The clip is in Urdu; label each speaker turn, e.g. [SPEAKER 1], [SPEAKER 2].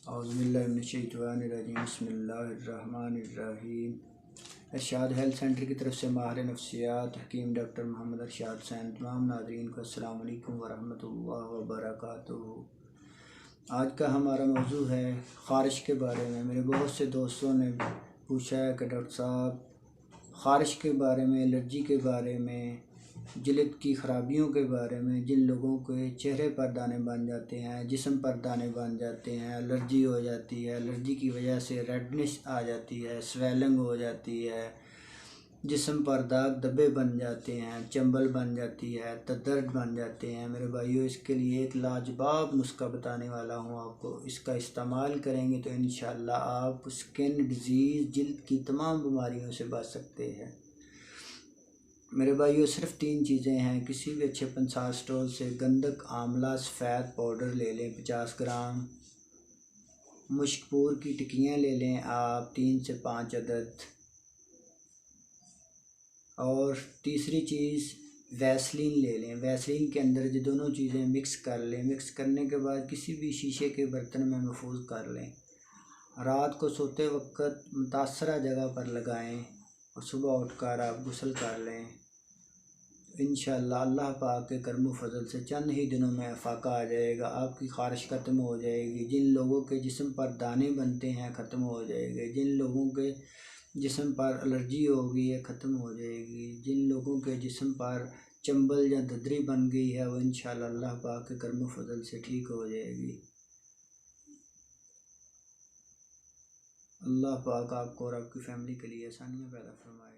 [SPEAKER 1] اعوذ باللہ من الشیطان الرجیم بسم اللہ الرحمن الرحیم۔ ارشاد ہیلتھ سینٹر کی طرف سے ماہر نفسیات حکیم ڈاکٹر محمد ارشاد حسین۔ تمام ناظرین کو السلام علیکم ورحمۃ اللہ وبرکاتہ۔ آج کا ہمارا موضوع ہے خارش کے بارے میں۔ میرے بہت سے دوستوں نے پوچھا ہے کہ ڈاکٹر صاحب خارش کے بارے میں، الرجی کے بارے میں، جلد کی خرابیوں کے بارے میں، جن لوگوں کے چہرے پر دانے بن جاتے ہیں، جسم پر دانے بن جاتے ہیں، الرجی ہو جاتی ہے، الرجی کی وجہ سے ریڈنس آ جاتی ہے، سویلنگ ہو جاتی ہے، جسم پر داغ دھبے بن جاتے ہیں، چنبل بن جاتی ہے، درد بن جاتے ہیں۔ میرے بھائیو، اس کے لیے ایک لاجواب نسخہ بتانے والا ہوں آپ کو۔ اس کا استعمال کریں گے تو انشاءاللہ آپ اسکن ڈیزیز، جلد کی تمام بیماریوں سے بچ سکتے ہیں۔ میرے بھائیو، صرف 3 چیزیں ہیں۔ کسی بھی اچھے پنسار سٹور سے گندک آملہ سفید پاؤڈر لے لیں 50 گرام، مشک پور کی ٹکیاں لے لیں آپ 3 سے 5 عدد، اور تیسری چیز ویسلین لے لیں۔ ویسلین کے اندر یہ دونوں چیزیں مکس کر لیں۔ مکس کرنے کے بعد کسی بھی شیشے کے برتن میں محفوظ کر لیں۔ رات کو سوتے وقت متاثرہ جگہ پر لگائیں اور صبح اٹھ کر آپ غسل کر لیں۔ انشاءاللہ اللہ پاک کے کرم و فضل سے چند ہی دنوں میں افاقہ آ جائے گا، آپ کی خارش ختم ہو جائے گی۔ جن لوگوں کے جسم پر دانے بنتے ہیں ختم ہو جائے گے، جن لوگوں کے جسم پر الرجی ہو گئی ہے ختم ہو جائے گی، جن لوگوں کے جسم پر چنبل یا ددری بن گئی ہے وہ انشاءاللہ اللہ پاک کے کرم و فضل سے ٹھیک ہو جائے گی۔ اللہ پاک آپ کو اور آپ کی فیملی کے لیے آسانیاں پیدا فرمائے۔